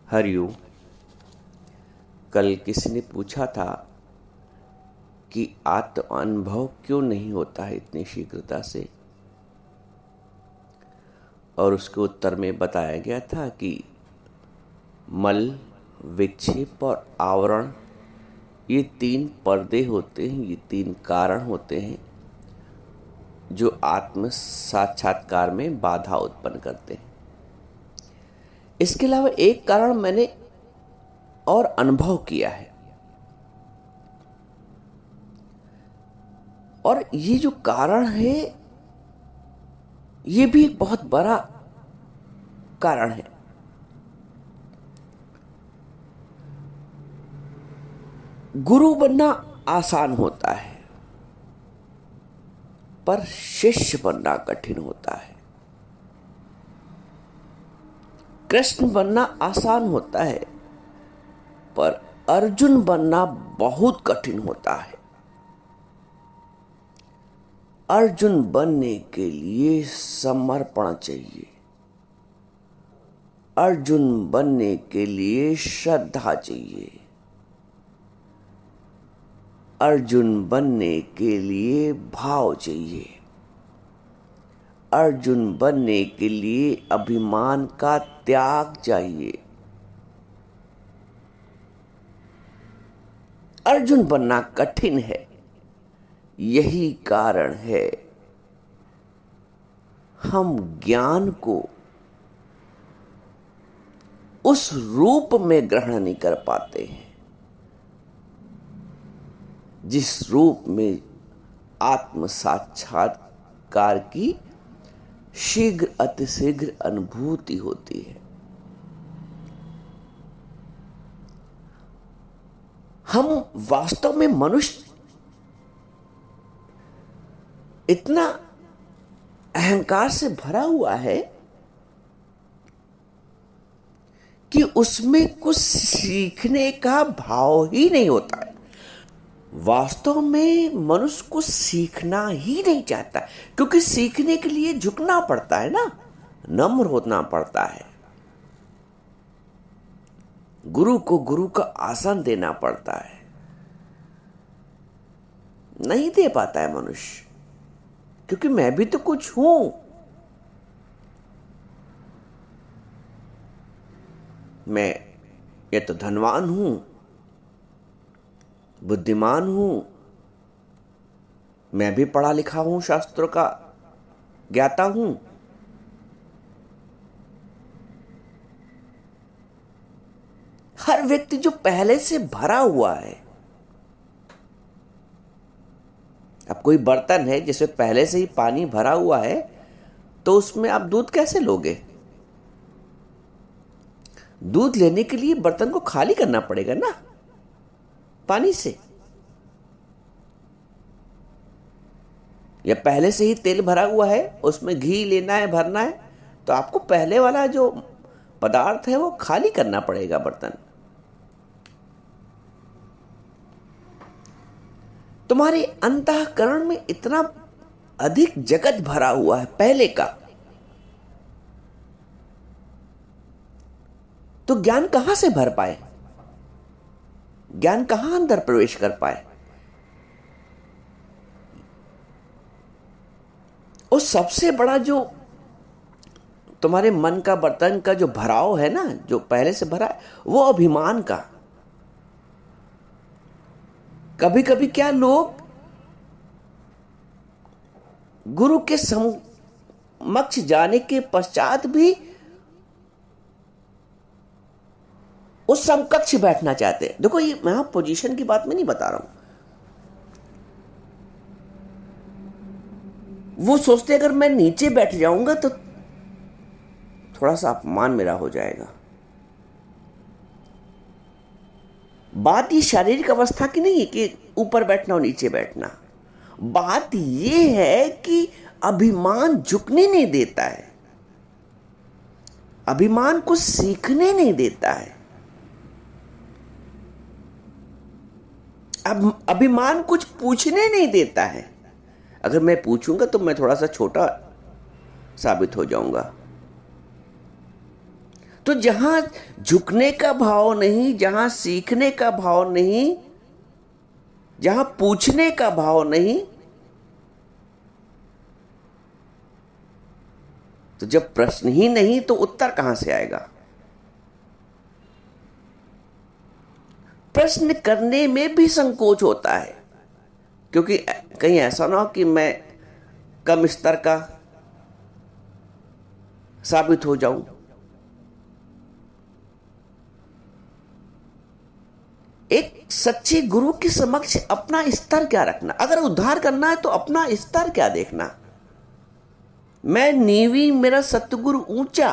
हरिओम। कल किसी ने पूछा था कि आत्म अनुभव क्यों नहीं होता है इतनी शीघ्रता से, और उसके उत्तर में बताया गया था कि मल, विक्षेप और आवरण, ये तीन पर्दे होते हैं, ये तीन कारण होते हैं जो आत्म साक्षात्कार में बाधा उत्पन्न करते हैं। इसके अलावा एक कारण मैंने और अनुभव किया है, और ये जो कारण है ये भी एक बहुत बड़ा कारण है। गुरु बनना आसान होता है, पर शिष्य बनना कठिन होता है। कृष्ण बनना आसान होता है, पर अर्जुन बनना बहुत कठिन होता है। अर्जुन बनने के लिए समर्पण चाहिए, अर्जुन बनने के लिए श्रद्धा चाहिए, अर्जुन बनने के लिए भाव चाहिए, अर्जुन बनने के लिए अभिमान का त्याग चाहिए। अर्जुन बनना कठिन है, यही कारण है हम ज्ञान को उस रूप में ग्रहण नहीं कर पाते हैं जिस रूप में आत्म साक्षात्कार की शीघ्र अतिशीघ्र अनुभूति होती है। हम वास्तव में मनुष्य इतना अहंकार से भरा हुआ है कि उसमें कुछ सीखने का भाव ही नहीं होता है। वास्तव में मनुष्य को सीखना ही नहीं चाहता, क्योंकि सीखने के लिए झुकना पड़ता है ना, नम्र होना पड़ता है, गुरु को गुरु का आसन देना पड़ता है। नहीं दे पाता है मनुष्य, क्योंकि मैं भी तो कुछ हूं। मैं ये तो धनवान हूं, बुद्धिमान हूं, मैं भी पढ़ा लिखा हूं, शास्त्रों का ज्ञाता हूं। हर व्यक्ति जो पहले से भरा हुआ है, अब कोई बर्तन है जिसमें पहले से ही पानी भरा हुआ है, तो उसमें आप दूध कैसे लोगे? दूध लेने के लिए बर्तन को खाली करना पड़ेगा ना पानी से। या पहले से ही तेल भरा हुआ है, उसमें घी लेना है, भरना है, तो आपको पहले वाला जो पदार्थ है वो खाली करना पड़ेगा बर्तन। तुम्हारे अंतःकरण में इतना अधिक जगत भरा हुआ है पहले का, तो ज्ञान कहां से भर पाए? ज्ञान कहां अंदर प्रवेश कर पाए? और सबसे बड़ा जो तुम्हारे मन का बर्तन का जो भराव है ना, जो पहले से भरा है, वो अभिमान का। कभी कभी क्या लोग गुरु के समक्ष जाने के पश्चात भी उस समकक्ष बैठना चाहते हैं। देखो, ये मैं पोजीशन की बात में नहीं बता रहा हूं। वो सोचते अगर मैं नीचे बैठ जाऊंगा तो थोड़ा सा अपमान मेरा हो जाएगा। बात ये शारीरिक अवस्था की नहीं है कि ऊपर बैठना और नीचे बैठना। बात ये है कि अभिमान झुकने नहीं देता है, अभिमान कुछ सीखने नहीं देता है, अब अभिमान कुछ पूछने नहीं देता है। अगर मैं पूछूंगा तो मैं थोड़ा सा छोटा साबित हो जाऊंगा। तो जहां झुकने का भाव नहीं, जहां सीखने का भाव नहीं, जहां पूछने का भाव नहीं, तो जब प्रश्न ही नहीं तो उत्तर कहां से आएगा? प्रश्न करने में भी संकोच होता है, क्योंकि कहीं ऐसा ना हो कि मैं कम स्तर का साबित हो जाऊं। एक सच्चे गुरु के समक्ष अपना स्तर क्या रखना? अगर उद्धार करना है तो अपना स्तर क्या देखना? मैं नीवी मेरा सतगुरु ऊंचा,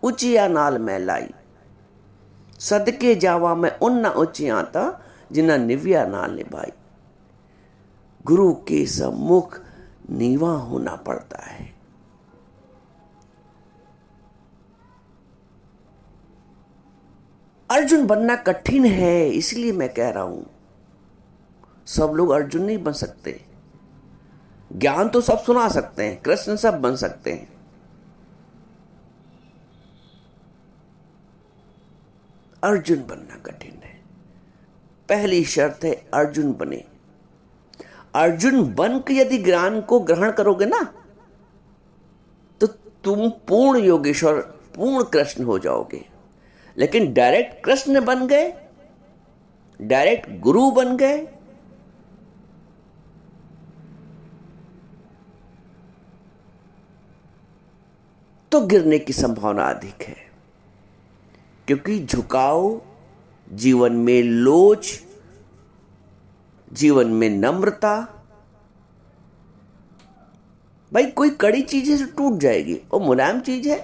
ऊंचिया नाल मैं लाई, सदके जावा मैं उन्ना ऊंचिया ता जिन्ना निविया नाल निभाई। गुरु के सम्मुख नीवा होना पड़ता है। अर्जुन बनना कठिन है, इसलिए मैं कह रहा हूं सब लोग अर्जुन नहीं बन सकते। ज्ञान तो सब सुना सकते हैं, कृष्ण सब बन सकते हैं। अर्जुन बनना कठिन है। पहली शर्त है अर्जुन बने। अर्जुन बन के यदि ज्ञान को ग्रहण करोगे ना, तो तुम पूर्ण योगेश्वर, पूर्ण कृष्ण हो जाओगे। लेकिन डायरेक्ट कृष्ण बन गए, डायरेक्ट गुरु बन गए, तो गिरने की संभावना अधिक है। क्योंकि झुकाव, जीवन में लोच, जीवन में नम्रता, भाई कोई कड़ी चीज है तो टूट जाएगी, और मुलायम चीज है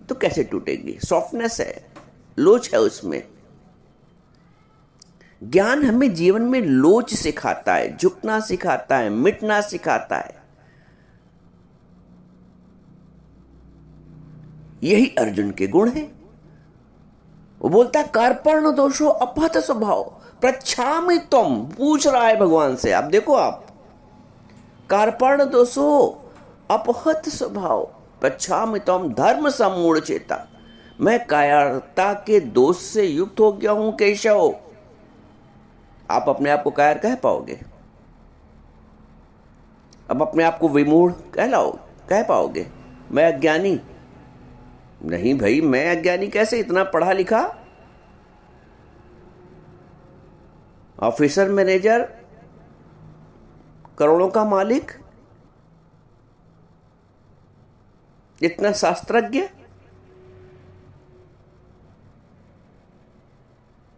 तो कैसे टूटेगी? सॉफ्टनेस है, लोच है उसमें। ज्ञान हमें जीवन में लोच सिखाता है, झुकना सिखाता है, मिटना सिखाता है। यही अर्जुन के गुण है। वो बोलता है कार्पण्य दोषो अपहत स्वभाव प्रच्छामि त्वम। पूछ रहा है भगवान से, आप देखो, आप कार्पण्य दोषो अपहत स्वभाव प्रच्छामि त्वम धर्म सम्मूढ़ चेता। मैं कायरता के दोष से युक्त हो गया हूं केशव। आप अपने आप को कायर कह पाओगे? अब अपने आप को विमूढ़ कह पाओगे? मैं अज्ञानी नहीं भाई, मैं अज्ञानी कैसे? इतना पढ़ा लिखा, ऑफिसर, मैनेजर, करोड़ों का मालिक, इतना शास्त्रज्ञ,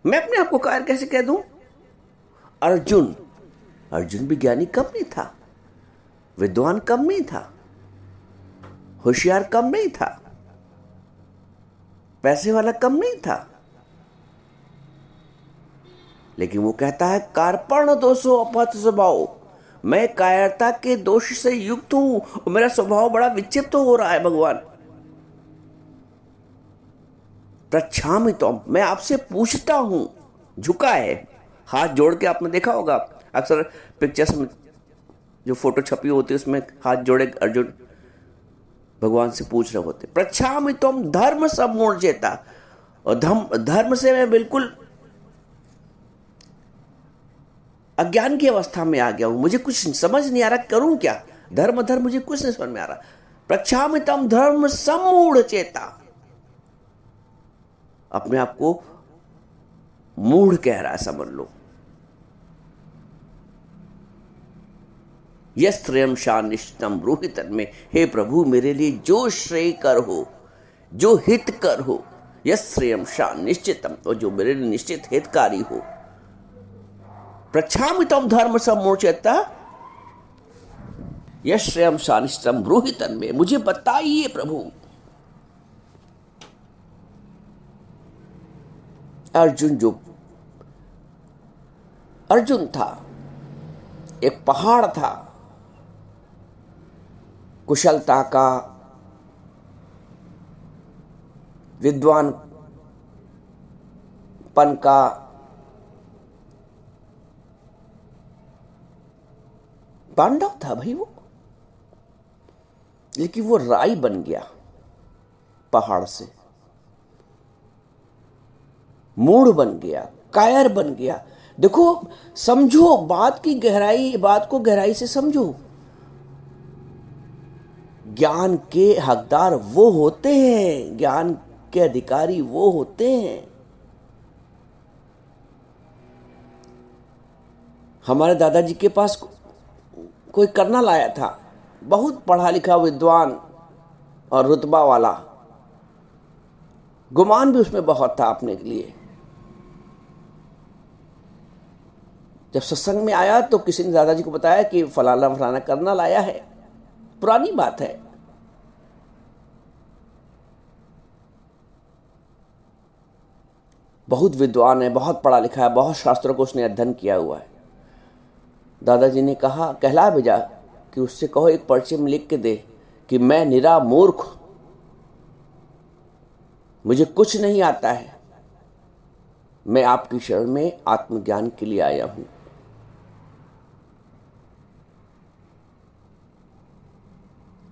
मैं अपने आप को कायर कैसे कह दूं? अर्जुन भी ज्ञानी कम नहीं था, विद्वान कम नहीं था, होशियार कम नहीं था, पैसे वाला कम नहीं था। लेकिन वो कहता है कार्पण्य दोषो अपहत स्वभाव। मैं कायरता के दोष से युक्त हूं और मेरा स्वभाव बड़ा विक्षिप्त हो रहा है भगवान। प्रच्छामि त्वम, मैं आपसे पूछता हूं। झुका है, हाथ जोड़ के आपने देखा होगा अक्सर पिक्चर्स में, जो फोटो छपी होती है उसमें हाथ जोड़े अर्जुन भगवान से पूछ रहे होते। प्रच्छामि त्वम धर्म सम्मूढ़ चेता। और धर्म से मैं बिल्कुल अज्ञान की अवस्था में आ गया हूं, मुझे कुछ समझ नहीं आ रहा, करूं क्या? धर्म मुझे कुछ नहीं समझ में आ रहा। प्रच्छामि त्वम धर्म सम्मूढ़ चेता। अपने आप को मूढ़ कह रहा है, समझ लो। यश्रेयम शानिष्टम रोहितन में, हे प्रभु मेरे लिए जो श्रेय कर हो, जो हित कर हो, यश्रेयम शान निश्चितम, और जो मेरे लिए निश्चित हितकारी हो। प्रच्छामि त्वम धर्म सम्मूढ़ चेता, यश्रेयम शानिष्टम रोहितन में, मुझे बताइए प्रभु। अर्जुन था, एक पहाड़ था, कुशलता का, विद्वानपन का, पांडव था भाई वो। लेकिन वो राई बन गया पहाड़ से। मूढ़ बन गया, कायर बन गया। देखो, समझो बात की गहराई, बात को गहराई से समझो। ज्ञान के हकदार वो होते हैं, ज्ञान के अधिकारी वो होते हैं। हमारे दादाजी के पास कोई कर्नल आया था, बहुत पढ़ा लिखा विद्वान और रुतबा वाला, गुमान भी उसमें बहुत था अपने के लिए। जब सत्संग में आया तो किसी ने दादाजी को बताया कि फलाना फलाना कर्नल आया है। पुरानी बात है। बहुत विद्वान है, बहुत पढ़ा लिखा है, बहुत शास्त्रों को उसने अध्ययन किया हुआ है। दादाजी ने कहा, कहला भेजा कि उससे कहो एक पर्चे में लिख के दे कि मैं निरा मूर्ख, मुझे कुछ नहीं आता है, मैं आपकी शरण में आत्मज्ञान के लिए आया हूं।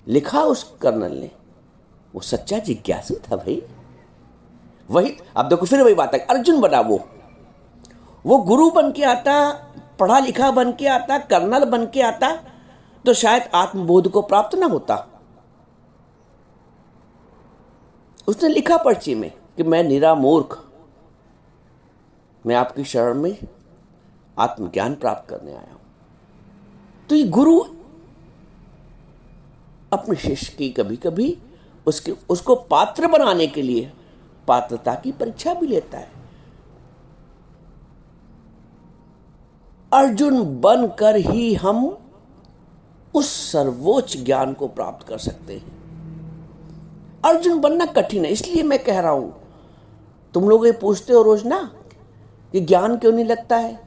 लिखा उस कर्नल ने। वो सच्चा जिज्ञासु था भाई। वही, अब देखो फिर वही बात है, अर्जुन बना वो गुरु बन के आता, पढ़ा लिखा बन के आता, कर्नल बन के आता, तो शायद आत्मबोध को प्राप्त ना होता। उसने लिखा पर्ची में कि मैं निरा मूर्ख, मैं आपकी शरण में आत्मज्ञान प्राप्त करने आया हूं। तो ये गुरु अपने शिष्य की कभी कभी उसको पात्र बनाने के लिए पात्रता की परीक्षा भी लेता है। अर्जुन बनकर ही हम उस सर्वोच्च ज्ञान को प्राप्त कर सकते हैं। अर्जुन बनना कठिन है, इसलिए मैं कह रहा हूं। तुम लोग ये पूछते हो रोज ना कि ज्ञान क्यों नहीं लगता है।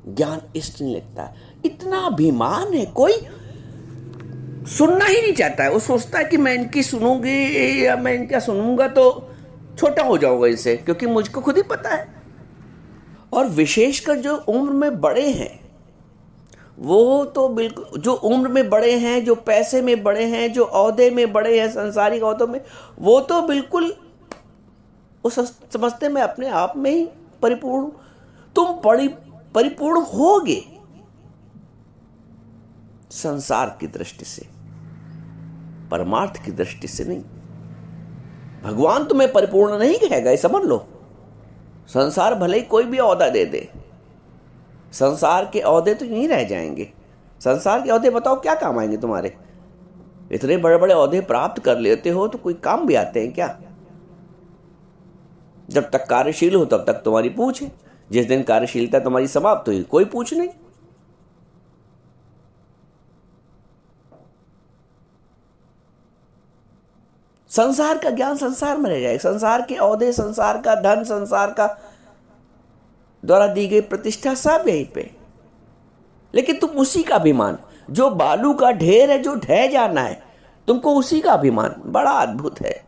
ज्ञान इसलिए नहीं लगता है, इतना अभिमान है, कोई सुनना ही नहीं चाहता है। वो सोचता है कि मैं इनकी सुनूंगी या मैं इनका सुनूंगा तो छोटा हो जाऊंगा इनसे, क्योंकि मुझको खुद ही पता है। और विशेषकर जो उम्र में बड़े हैं, वो तो बिल्कुल, जो उम्र में बड़े हैं, जो पैसे में बड़े हैं, जो ओहदे में बड़े हैं, संसारिक ओहदों में, वो तो बिल्कुल वो समझते मैं अपने आप में ही परिपूर्ण। तुम परिपूर्ण होगे संसार की दृष्टि से, परमार्थ की दृष्टि से नहीं। भगवान तुम्हें परिपूर्ण नहीं कहेगा, ये समझ लो। संसार भले ही कोई भी ओहदा दे दे, संसार के ओहदे तो नहीं रह जाएंगे। संसार के ओहदे बताओ क्या काम आएंगे तुम्हारे? इतने बड़े बड़े ओहदे प्राप्त कर लेते हो तो कोई काम भी आते हैं क्या? जब तक कार्यशील हो तब तक तुम्हारी पूछ है, जिस दिन कार्यशीलता तुम्हारी समाप्त हुई कोई पूछ नहीं। संसार का ज्ञान संसार में रह जाएगा, संसार के ओहदे, संसार का धन, संसार का द्वारा दी गई प्रतिष्ठा सब यहीं पे। लेकिन तुम उसी का अभिमान, जो बालू का ढेर है, जो ढह जाना है, तुमको उसी का अभिमान, बड़ा अद्भुत है।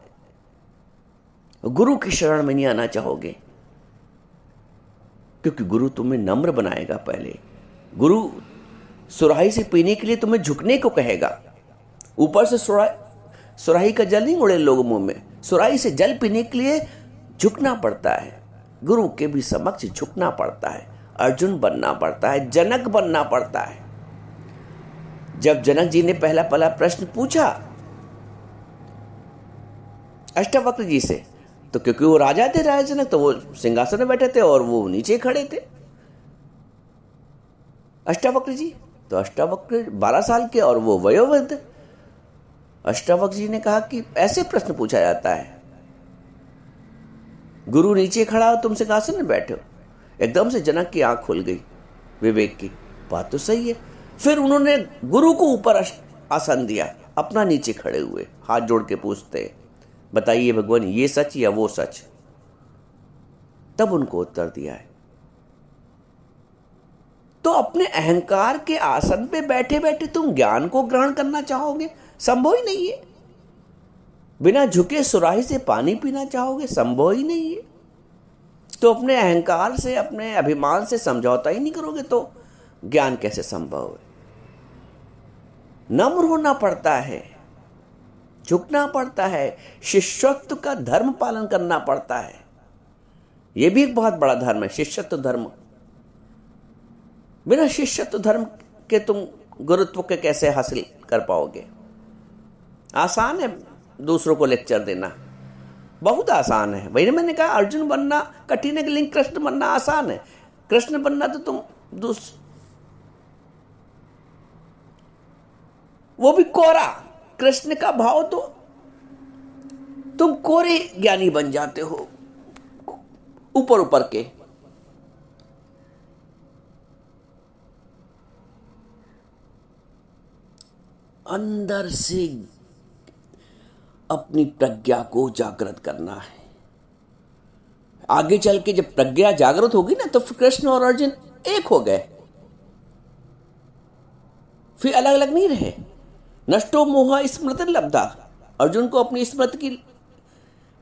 गुरु की शरण में नहीं आना चाहोगे, क्योंकि गुरु तुम्हें नम्र बनाएगा। पहले गुरु सुराही से पीने के लिए तुम्हें झुकने को कहेगा। ऊपर से सुराही का जल नहीं उड़े लोगों मुंह में, सुराही से जल पीने के लिए झुकना पड़ता है। गुरु के भी समक्ष झुकना पड़ता है, अर्जुन बनना पड़ता है, जनक बनना पड़ता है। जब जनक जी ने पहला प्रश्न पूछा अष्टावक्र जी से, तो क्योंकि वो राजा थे, राजा जनक, तो वो सिंहासन में बैठे थे और वो नीचे खड़े थे। अष्टावक्र जी तो अष्टावक्र 12 साल के और वो वयोवृद्ध। अष्टावक्र जी ने कहा कि ऐसे प्रश्न पूछा जाता है, गुरु नीचे खड़ा हो, तुम सिंहासन में बैठे हो। एकदम से जनक की आंख खुल गई विवेक की, बात तो सही है। फिर उन्होंने गुरु को ऊपर आसन दिया, अपना नीचे खड़े हुए, हाथ जोड़ के पूछते, बताइए भगवान ये सच या वो सच? तब उनको उत्तर दिया है। तो अपने अहंकार के आसन पे बैठे बैठे तुम ज्ञान को ग्रहण करना चाहोगे? संभव ही नहीं है। बिना झुके सुराही से पानी पीना चाहोगे? संभव ही नहीं है। तो अपने अहंकार से, अपने अभिमान से समझौता ही नहीं करोगे तो ज्ञान कैसे संभव है? नम्र होना पड़ता है। झुकना पड़ता है, शिष्यत्व का धर्म पालन करना पड़ता है। यह भी एक बहुत बड़ा धर्म है, शिष्यत्व धर्म। बिना शिष्यत्व धर्म के तुम गुरुत्व के कैसे हासिल कर पाओगे? आसान है दूसरों को लेक्चर देना, बहुत आसान है। वही मैंने कहा, अर्जुन बनना कठिन है, लेकिन कृष्ण बनना आसान है। कृष्ण बनना तो तुम वो भी कोरा, कृष्ण का भाव तो तुम कोरे ज्ञानी बन जाते हो, ऊपर ऊपर के। अंदर से अपनी प्रज्ञा को जागृत करना है। आगे चल के जब प्रज्ञा जागृत होगी ना, तो कृष्ण और अर्जुन एक हो गए, फिर अलग अलग नहीं रहे। नष्टो मोह स्मृति लब्धा, अर्जुन को अपनी स्मृति की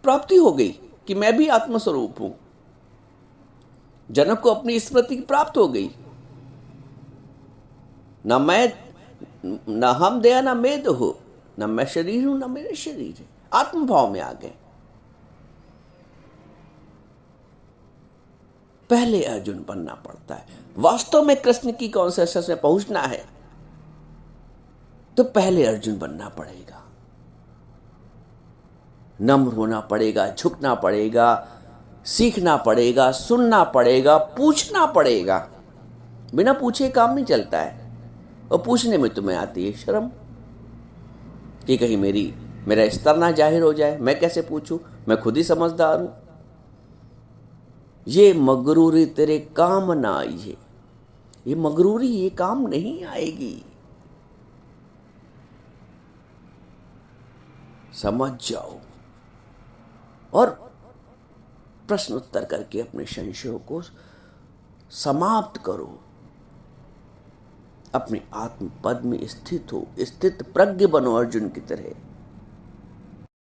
प्राप्ति हो गई कि मैं भी आत्मस्वरूप हूं। जनक को अपनी स्मृति की प्राप्त हो गई, न मैं, न हम दया न मैं हो, न मैं शरीर हूं न मेरे शरीर है। आत्मभाव में आ गए। पहले अर्जुन बनना पड़ता है। वास्तव में कृष्ण की कॉन्शियसनेस में पहुंचना है तो पहले अर्जुन बनना पड़ेगा, नम्र होना पड़ेगा, झुकना पड़ेगा, सीखना पड़ेगा, सुनना पड़ेगा, पूछना पड़ेगा। बिना पूछे काम नहीं चलता है। और पूछने में तुम्हें आती है शर्म कि कहीं मेरा स्तर ना जाहिर हो जाए। मैं कैसे पूछूं, मैं खुद ही समझदार हूं। ये मगरूरी तेरे काम ना आई है। ये मगरूरी ये काम नहीं आएगी, समझ जाओ। और प्रश्न उत्तर करके अपने संशयों को समाप्त करो। अपने आत्म पद में स्थित हो, स्थित प्रज्ञ बनो अर्जुन की तरह।